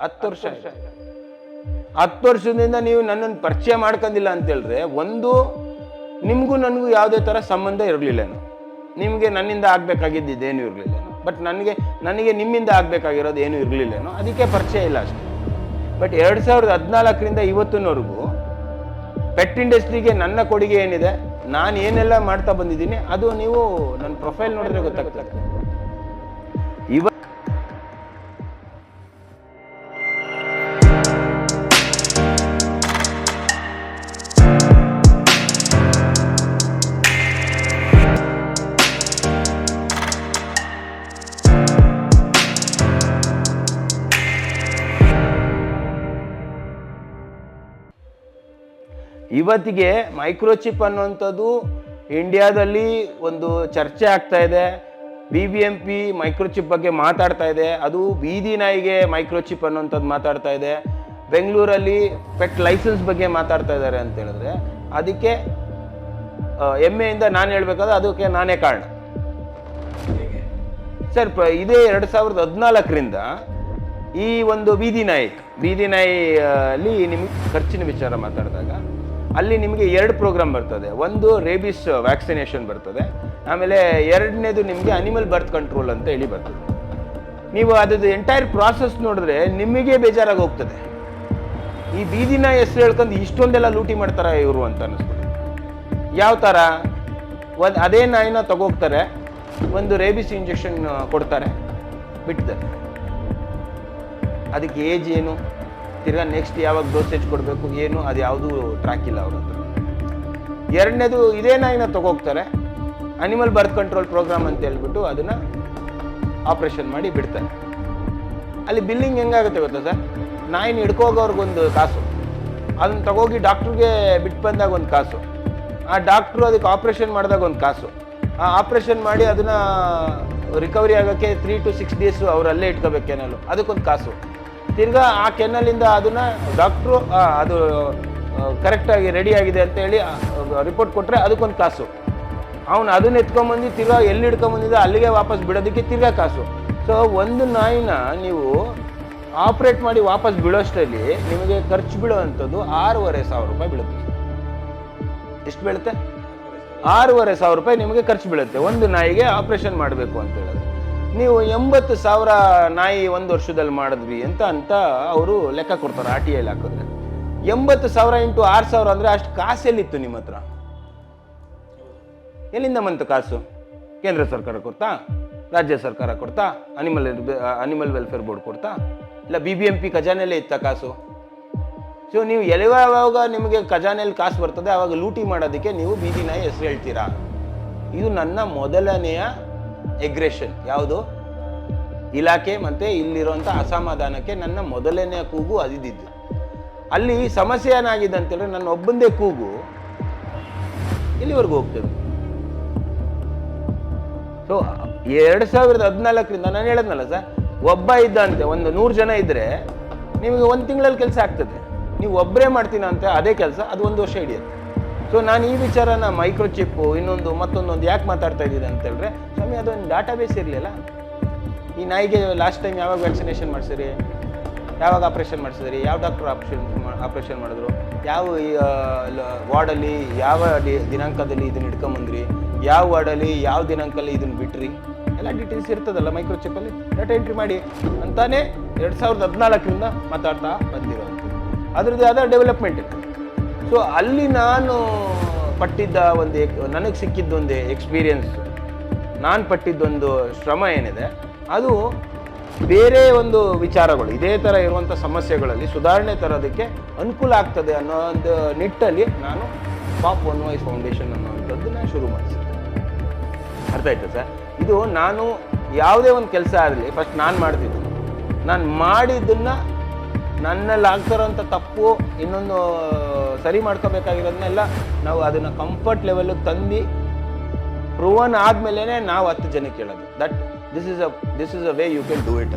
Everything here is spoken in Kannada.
10 ವರ್ಷ 10 ವರ್ಷದಿಂದ ನೀವು ನನ್ನನ್ನು ಪರಿಚಯ ಮಾಡ್ಕೊಂಡಿಲ್ಲ ಅಂತ ಹೇಳಿದ್ರೆ, ಒಂದು ನಿಮಗೂ ನನಗೂ ಯಾವುದೇ ಥರ ಸಂಬಂಧ ಇರಲಿಲ್ಲೇನೋ, ನಿಮಗೆ ನನ್ನಿಂದ ಆಗಬೇಕಾಗಿದ್ದೇನು ಇರಲಿಲ್ಲೇನೋ, ಬಟ್ ನನಗೆ ನಿಮ್ಮಿಂದ ಆಗಬೇಕಾಗಿರೋದು ಏನೂ ಇರಲಿಲ್ಲೇನೋ, ಅದಕ್ಕೆ ಪರಿಚಯ ಇಲ್ಲ ಅಷ್ಟೇ. ಬಟ್ 2014ರಿಂದ ಇವತ್ತಿನವರೆಗೂ ಪೆಟ್ ಇಂಡಸ್ಟ್ರಿಗೆ ನನ್ನ ಕೊಡುಗೆ ಏನಿದೆ, ನಾನು ಏನೆಲ್ಲ ಮಾಡ್ತಾ ಬಂದಿದ್ದೀನಿ, ಅದು ನೀವು ನನ್ನ ಪ್ರೊಫೈಲ್ ನೋಡಿದ್ರೆ ಗೊತ್ತಾಗ್ತದೆ. ಇವತ್ತಿಗೆ ಮೈಕ್ರೋಚಿಪ್ ಅನ್ನುವಂಥದ್ದು ಇಂಡಿಯಾದಲ್ಲಿ ಒಂದು ಚರ್ಚೆ ಆಗ್ತಾ ಇದೆ. BBMP ಮೈಕ್ರೋಚಿಪ್ ಬಗ್ಗೆ ಮಾತಾಡ್ತಾ ಇದೆ. ಅದು ಬೀದಿ ನಾಯಿಗೆ ಮೈಕ್ರೋಚಿಪ್ ಅನ್ನುವಂಥದ್ದು ಮಾತಾಡ್ತಾ ಇದೆ. ಬೆಂಗಳೂರಲ್ಲಿ ಪೆಟ್ ಲೈಸೆನ್ಸ್ ಬಗ್ಗೆ ಮಾತಾಡ್ತಾ ಇದ್ದಾರೆ ಅಂತ ಹೇಳಿದ್ರೆ, ಅದಕ್ಕೆ ಹೆಮ್ಮೆಯಿಂದ ನಾನು ಹೇಳ್ಬೇಕಾದ್ರೆ ಅದಕ್ಕೆ ನಾನೇ ಕಾರಣ ಸರ್. ಇದೇ 2014ರಿಂದ ಈ ಒಂದು ಬೀದಿ ನಾಯಿಯಲ್ಲಿ ನಿಮಗೆ ಖರ್ಚಿನ ವಿಚಾರ ಮಾತಾಡಿದಾಗ ಅಲ್ಲಿ ನಿಮಗೆ 2 ಪ್ರೋಗ್ರಾಮ್ ಬರ್ತದೆ. ಒಂದು ರೇಬಿಸ್ ವ್ಯಾಕ್ಸಿನೇಷನ್ ಬರ್ತದೆ, ಆಮೇಲೆ ಎರಡನೇದು ನಿಮಗೆ ಅನಿಮಲ್ ಬರ್ತ್ ಕಂಟ್ರೋಲ್ ಅಂತ ಹೇಳಿ ಬರ್ತದೆ. ನೀವು ಅದ್ರದ್ದು ಎಂಟೈರ್ ಪ್ರಾಸೆಸ್ ನೋಡಿದ್ರೆ ನಿಮಗೆ ಬೇಜಾರಾಗಿ ಹೋಗ್ತದೆ. ಈ ಬೀದಿ ನಾಯಿ ಹೆಸರು ಹೇಳ್ಕೊಂಡು ಇಷ್ಟೊಂದೆಲ್ಲ ಲೂಟಿ ಮಾಡ್ತಾರ ಇವರು ಅಂತ ಅನ್ನಿಸ್ತದೆ. ಯಾವ ಥರ ಅದೇ ನಾಯಿನ ತಗೋಗ್ತಾರೆ, ಒಂದು ರೇಬಿಸ್ ಇಂಜೆಕ್ಷನ್ ಕೊಡ್ತಾರೆ, ಬಿಟ್ಟಿದ್ದಾರೆ. ಅದಕ್ಕೆ ಏಜ್ ಏನು, ತಿರ್ಗಾ ನೆಕ್ಸ್ಟ್ ಯಾವಾಗ ಡೋಸೇಜ್ ಕೊಡಬೇಕು ಏನು, ಅದು ಯಾವುದೂ ಟ್ರ್ಯಾಕ್ ಇಲ್ಲ ಅವ್ರ ಹತ್ರ. ಎರಡನೇದು ಇದೇ ನಾಯಿನ ತಗೋಗ್ತಾರೆ, ಅನಿಮಲ್ ಬರ್ತ್ ಕಂಟ್ರೋಲ್ ಪ್ರೋಗ್ರಾಮ್ ಅಂತ ಹೇಳ್ಬಿಟ್ಟು ಅದನ್ನು ಆಪ್ರೇಷನ್ ಮಾಡಿ ಬಿಡ್ತಾರೆ. ಅಲ್ಲಿ ಬಿಲ್ಲಿಂಗ್ ಹೆಂಗಾಗುತ್ತೆ ಗೊತ್ತಾ ಸರ್? ನಾಯಿನ ಹಿಡ್ಕೋಗೋರ್ಗೊಂದು ಕಾಸು, ಅದನ್ನು ತಗೋಗಿ ಡಾಕ್ಟ್ರಿಗೆ ಬಿಟ್ಟು ಬಂದಾಗ ಒಂದು ಕಾಸು, ಆ ಡಾಕ್ಟ್ರು ಅದಕ್ಕೆ ಆಪ್ರೇಷನ್ ಮಾಡಿದಾಗ ಒಂದು ಕಾಸು, ಆ ಆಪ್ರೇಷನ್ ಮಾಡಿ ಅದನ್ನು ರಿಕವರಿ ಆಗೋಕ್ಕೆ 3 to 6 days ಅವರಲ್ಲೇ ಇಟ್ಕೋಬೇಕು ಕೆನಲು, ಅದಕ್ಕೊಂದು ಕಾಸು. ತಿರ್ಗಾ ಆ ಕೆನಲಿಂದ ಅದನ್ನು ಡಾಕ್ಟ್ರು ಅದು ಕರೆಕ್ಟಾಗಿ ರೆಡಿ ಆಗಿದೆ ಅಂತ ಹೇಳಿ ರಿಪೋರ್ಟ್ ಕೊಟ್ಟರೆ ಅದಕ್ಕೊಂದು ಕಾಸು. ಅವನು ಅದನ್ನ ಎತ್ಕೊಂಬಂದು ತಿರ್ಗಾ ಎಲ್ಲಿ ಹಿಡ್ಕೊಂಬಂದಿದ್ದ ಅಲ್ಲಿಗೆ ವಾಪಸ್ ಬಿಡೋದಕ್ಕೆ ತಿರ್ಗಾ ಕಾಸು. ಸೊ ಒಂದು ನಾಯಿನ ನೀವು ಆಪ್ರೇಟ್ ಮಾಡಿ ವಾಪಸ್ ಬಿಡೋಷ್ಟರಲ್ಲಿ ನಿಮಗೆ ಖರ್ಚು ಬೀಳುವಂಥದ್ದು 6,500 ರೂಪಾಯಿ ಬೀಳುತ್ತೆ. ಎಷ್ಟು ಬೀಳುತ್ತೆ? 6,500 ರೂಪಾಯಿ ನಿಮಗೆ ಖರ್ಚು ಬೀಳುತ್ತೆ ಒಂದು ನಾಯಿಗೆ ಆಪ್ರೇಷನ್ ಮಾಡಬೇಕು ಅಂತ ಹೇಳಿದ್ರೆ. ನೀವು 80,000 ನಾಯಿ 1 ವರ್ಷದಲ್ಲಿ ಮಾಡಿದ್ವಿ ಅಂತ ಅವರು ಲೆಕ್ಕ ಕೊಡ್ತಾರೆ RTIಯಲ್ಲಿ ಹಾಕಿದ್ರೆ. 80,000 × 6,000 ಅಂದರೆ ಅಷ್ಟು ಕಾಸು ಎಲ್ಲಿತ್ತು ನಿಮ್ಮ ಹತ್ರ? ಎಲ್ಲಿಂದ ಬಂತು ಕಾಸು? ಕೇಂದ್ರ ಸರ್ಕಾರ ಕೊಡ್ತಾ, ರಾಜ್ಯ ಸರ್ಕಾರ ಕೊಡ್ತಾ, ಅನಿಮಲ್ ವೆಲ್ಫೇರ್ ಬೋರ್ಡ್ ಕೊಡ್ತಾ, ಇಲ್ಲ BBMP ಖಜಾನೆಯಲ್ಲೇ ಇತ್ತ ಕಾಸು? ಸೊ ನೀವು ಯಾವಾಗ ನಿಮಗೆ ಖಜಾನೆಯಲ್ಲಿ ಕಾಸು ಬರ್ತದೆ ಆವಾಗ ಲೂಟಿ ಮಾಡೋದಕ್ಕೆ ನೀವು ಬೀದಿ ನಾಯಿ ಹೆಸರು ಹೇಳ್ತೀರಾ. ಇದು ನನ್ನ ಮೊದಲನೆಯ ಎಗ್ರೆಷನ್. ಯಾವುದು? ಇಲಾಖೆ ಮತ್ತು ಇಲ್ಲಿರುವಂಥ ಅಸಮಾಧಾನಕ್ಕೆ ನನ್ನ ಮೊದಲನೆಯ ಕೂಗು ಅದಿದ್ದು. ಅಲ್ಲಿ ಸಮಸ್ಯೆ ಏನಾಗಿದೆ ಅಂತೇಳಿದ್ರೆ ನನ್ನ ಒಬ್ಬಂದೇ ಕೂಗು ಇಲ್ಲಿವರೆಗೂ ಹೋಗ್ತದೆ. ಸೊ 2014ರಿಂದ ನಾನು ಹೇಳದ್ನಲ್ಲ ಸರ್, ಒಬ್ಬ ಇದ್ದಂತೆ ಒಂದು 100 ಜನ ಇದ್ದರೆ ನಿಮಗೆ 1 ತಿಂಗಳಲ್ಲಿ ಕೆಲಸ ಆಗ್ತದೆ. ನೀವು ಒಬ್ಬರೇ ಮಾಡ್ತೀನ ಅಂತ ಅದೇ ಕೆಲಸ ಅದು 1 ವರ್ಷ ಹಿಡಿಯುತ್ತೆ. ಸೊ ನಾನು ಈ ವಿಚಾರನ ಮೈಕ್ರೋಚಿಪ್ಪು ಮತ್ತೊಂದೊಂದು ಯಾಕೆ ಮಾತಾಡ್ತಾ ಇದ್ದೀನಿ ಅಂತ ಹೇಳಿದ್ರೆ, ಸ್ವಾಮಿ ಅದೊಂದು ಡಾಟಾಬೇಸ್ ಇರಲಿಲ್ಲ. ಈ ನಾಯಿಗೆ ಲಾಸ್ಟ್ ಟೈಮ್ ಯಾವಾಗ ವ್ಯಾಕ್ಸಿನೇಷನ್ ಮಾಡಿಸಿರಿ, ಯಾವಾಗ ಆಪ್ರೇಷನ್ ಮಾಡಿಸಿದ್ರಿ, ಯಾವ ಡಾಕ್ಟ್ರು ಆಪ್ರೇಷನ್ ಮಾಡಿದ್ರು, ಯಾವ ವಾರ್ಡಲ್ಲಿ ಯಾವ ದಿನಾಂಕದಲ್ಲಿ ಇದನ್ನು ಹಿಡ್ಕೊಂಬಂದ್ರಿ, ಯಾವ ವಾರ್ಡಲ್ಲಿ ಯಾವ ದಿನಾಂಕಲ್ಲಿ ಇದನ್ನು ಬಿಟ್ರಿ, ಎಲ್ಲ ಡೀಟೇಲ್ಸ್ ಇರ್ತದಲ್ಲ ಮೈಕ್ರೋಚಿಪ್ಪಲ್ಲಿ. ಡಾಟಾ ಎಂಟ್ರಿ ಮಾಡಿ ಅಂತಾನೆ 2014ರಿಂದ ಮಾತಾಡ್ತಾ ಬಂದಿರೋದು. ಅದರದ್ದು ಆದ ಡೆವಲಪ್ಮೆಂಟ್ ಇದೆ. ಸೊ ಅಲ್ಲಿ ನಾನು ಪಟ್ಟಿದ್ದ ನನಗೆ ಸಿಕ್ಕಿದ್ದೊಂದು ಎಕ್ಸ್ಪೀರಿಯನ್ಸ್, ನಾನು ಪಟ್ಟಿದ್ದೊಂದು ಶ್ರಮ ಏನಿದೆ ಅದು ಬೇರೆ ಒಂದು ವಿಚಾರಗಳು ಇದೇ ಥರ ಇರುವಂಥ ಸಮಸ್ಯೆಗಳಲ್ಲಿ ಸುಧಾರಣೆ ತರೋದಕ್ಕೆ ಅನುಕೂಲ ಆಗ್ತದೆ ಅನ್ನೋ ಒಂದು ನಿಟ್ಟಲ್ಲಿ ನಾನು ಪಾಪ್ ಒನ್ ವಾಯ್ಸ್ ಫೌಂಡೇಶನ್ ಅನ್ನೋವಂಥದ್ದನ್ನ ಶುರು ಮಾಡಿಸಿದ್ದೆ. ಅರ್ಥ ಆಯ್ತಾ ಸರ್? ಇದು ನಾನು ಯಾವುದೇ ಒಂದು ಕೆಲಸ ಆಗಲಿ ಫಸ್ಟ್ ನಾನು ಮಾಡ್ತಿದ್ದೆ. ನಾನು ಮಾಡಿದ್ದನ್ನು ನನ್ನಲ್ಲಿ ಆಗ್ತಿರೋಂಥ ತಪ್ಪು ಇನ್ನೊಂದು ಸರಿ ಮಾಡ್ಕೋಬೇಕಾಗಿರೋದನ್ನೆಲ್ಲ ನಾವು ಅದನ್ನು ಕಂಫರ್ಟ್ ಲೆವೆಲ್ಗೆ ತಂದು ಪ್ರೂವನ್ ಆದಮೇಲೆ ನಾವು 10 ಜನಕ್ಕೆ ಹೇಳೋದು. This is a way you can do it.